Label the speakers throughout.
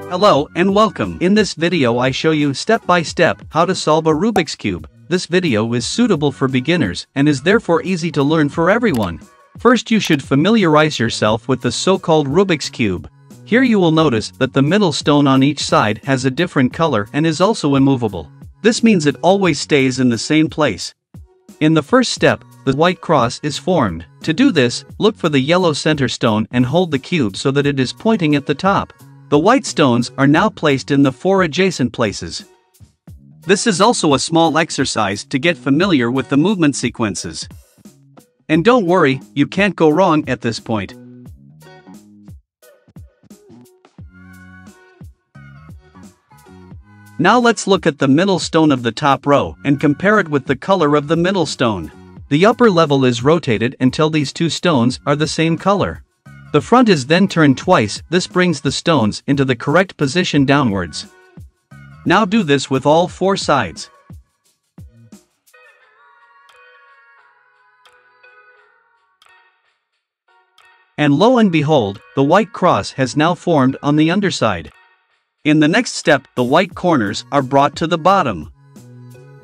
Speaker 1: Hello and welcome. In this video I show you step by step how to solve a Rubik's Cube. This video is suitable for beginners and is therefore easy to learn for everyone. First you should familiarize yourself with the so-called Rubik's Cube. Here you will notice that the middle stone on each side has a different color and is also immovable. This means it always stays in the same place. In the first step, the white cross is formed. To do this, look for the yellow center stone and hold the cube so that it is pointing at the top. The white stones are now placed in the 4 adjacent places. This is also a small exercise to get familiar with the movement sequences. And don't worry, you can't go wrong at this point. Now let's look at the middle stone of the top row and compare it with the color of the middle stone. The upper level is rotated until these two stones are the same color. The front is then turned twice. This brings the stones into the correct position downwards. Now do this with all 4 sides. And lo and behold, the white cross has now formed on the underside. In the next step, the white corners are brought to the bottom.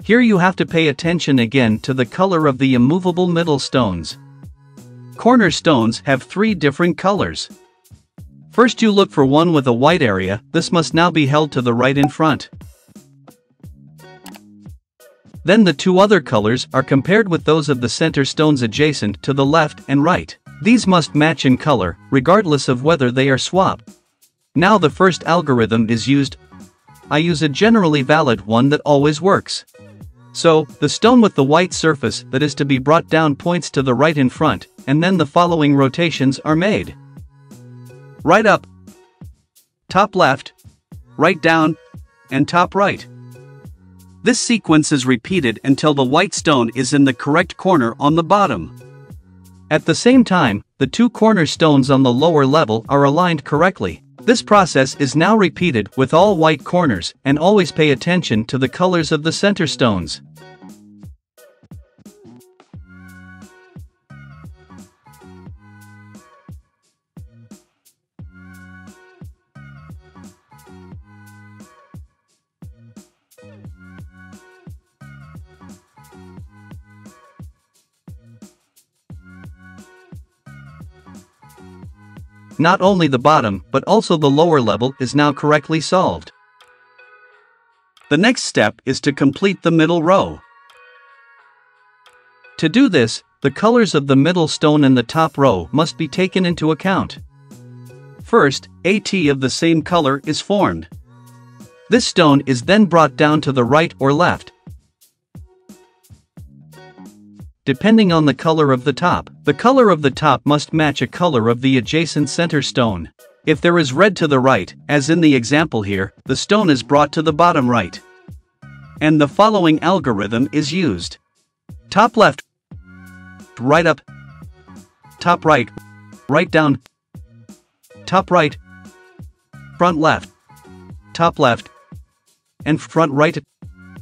Speaker 1: Here you have to pay attention again to the color of the immovable middle stones. Corner stones have 3 different colors. First you look for one with a white area. This must now be held to the right in front. Then the 2 other colors are compared with those of the center stones adjacent to the left and right. These must match in color, regardless of whether they are swapped. Now the first algorithm is used. I use a generally valid one that always works. So, the stone with the white surface that is to be brought down points to the right in front, and then the following rotations are made. Right up, top left, right down, and top right. This sequence is repeated until the white stone is in the correct corner on the bottom. At the same time, the 2 corner stones on the lower level are aligned correctly. This process is now repeated with all white corners, and always pay attention to the colors of the center stones. Not only the bottom, but also the lower level is now correctly solved. The next step is to complete the middle row. To do this, the colors of the middle stone and the top row must be taken into account. First, a T of the same color is formed. This stone is then brought down to the right or left, depending on the color of the top. The color of the top must match a color of the adjacent center stone. If there is red to the right, as in the example here, the stone is brought to the bottom right. And the following algorithm is used. Top left, right up, top right, right down, top right, front left, top left, and front right.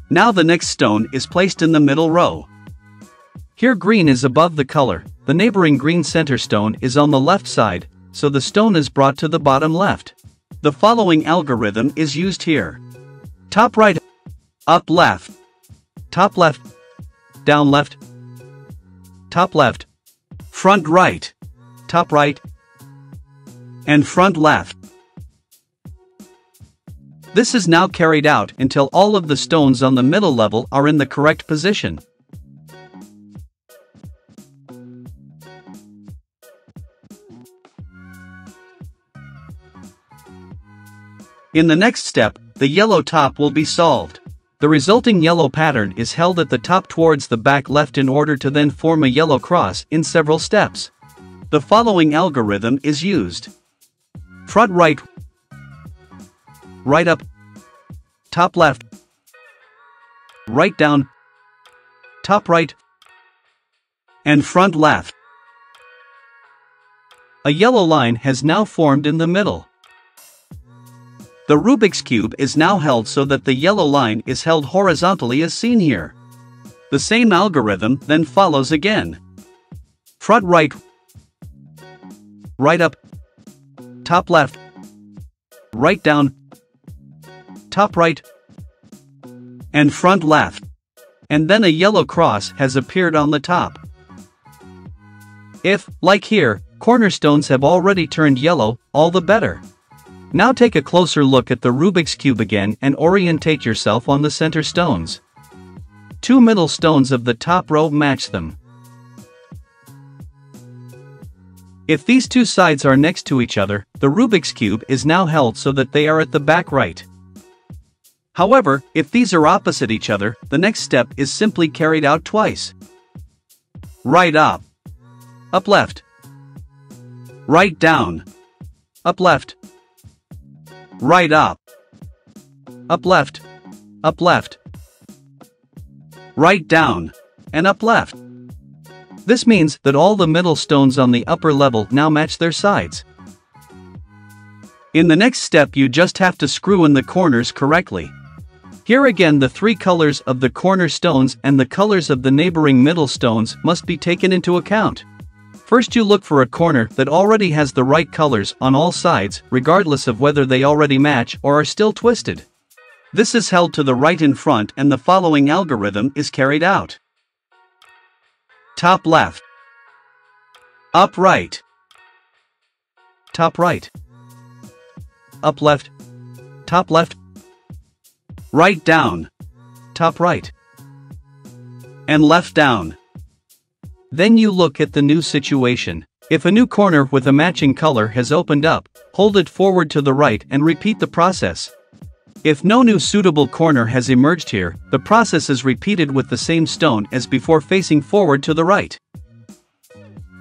Speaker 1: Now the next stone is placed in the middle row. Here green is above the color, the neighboring green center stone is on the left side, so the stone is brought to the bottom left. The following algorithm is used here. Top right, up left, top left, down left, top left, front right, top right, and front left. This is now carried out until all of the stones on the middle level are in the correct position. In the next step, the yellow top will be solved. The resulting yellow pattern is held at the top towards the back left in order to then form a yellow cross in several steps. The following algorithm is used. Front right, right up, top left, right down, top right, and front left. A yellow line has now formed in the middle. The Rubik's Cube is now held so that the yellow line is held horizontally as seen here. The same algorithm then follows again. Front right, right up, top left, right down, top right, and front left. A yellow line has now formed in the middle. The Rubik's Cube is now held so that the yellow line is held horizontally as seen here. The same algorithm then follows again. Front right, right up, top left, right down, top right, and front left. top left, right down, top right, and front left. And then a yellow cross has appeared on the top. If, like here, cornerstones have already turned yellow, all the better. Now take a closer look at the Rubik's Cube again and orientate yourself on the center stones. Two middle stones of the top row match them. If these two sides are next to each other, the Rubik's Cube is now held so that they are at the back right. However, if these are opposite each other, the next step is simply carried out twice. Right up, up left, right down, up left, right up left, right down, and up left. This means that all the middle stones on the upper level now match their sides. In the next step, you just have to screw in the corners correctly. Here again, the three colors of the corner stones and the colors of the neighboring middle stones must be taken into account. First, you look for a corner that already has the right colors on all sides, regardless of whether they already match or are still twisted. This is held to the right in front, and the following algorithm is carried out. Top left, up right, top right, up left, top left, right down, top right, and left down. Then you look at the new situation. If a new corner with a matching color has opened up, hold it forward to the right and repeat the process. If no new suitable corner has emerged here, the process is repeated with the same stone as before, facing forward to the right.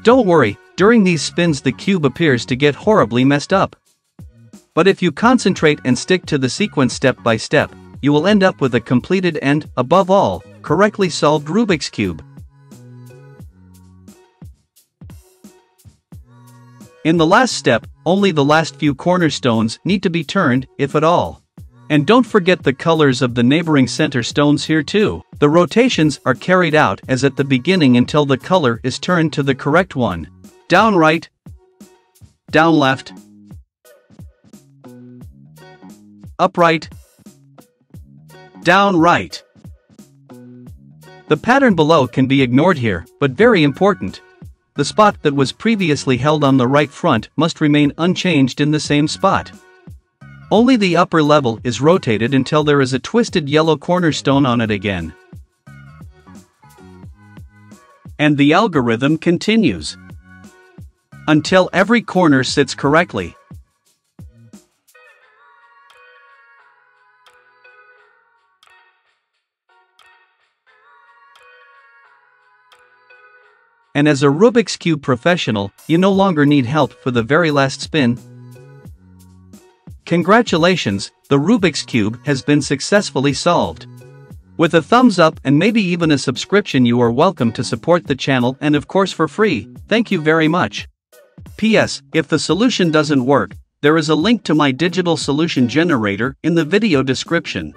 Speaker 1: Don't worry, during these spins the cube appears to get horribly messed up. But if you concentrate and stick to the sequence step by step, you will end up with a completed and, above all, correctly solved Rubik's Cube. In the last step, only the last few cornerstones need to be turned, if at all. And don't forget the colors of the neighboring center stones here too. The rotations are carried out as at the beginning until the color is turned to the correct one. Down right, down left, up right, down right. The pattern below can be ignored here, but very important. The spot that was previously held on the right front must remain unchanged in the same spot. Only the upper level is rotated until there is a twisted yellow cornerstone on it again. And the algorithm continues until every corner sits correctly. And as a Rubik's Cube professional, you no longer need help for the very last spin. Congratulations, the Rubik's Cube has been successfully solved. With a thumbs up and maybe even a subscription, you are welcome to support the channel, and of course for free. Thank you very much. P.S. If the solution doesn't work, there is a link to my digital solution generator in the video description.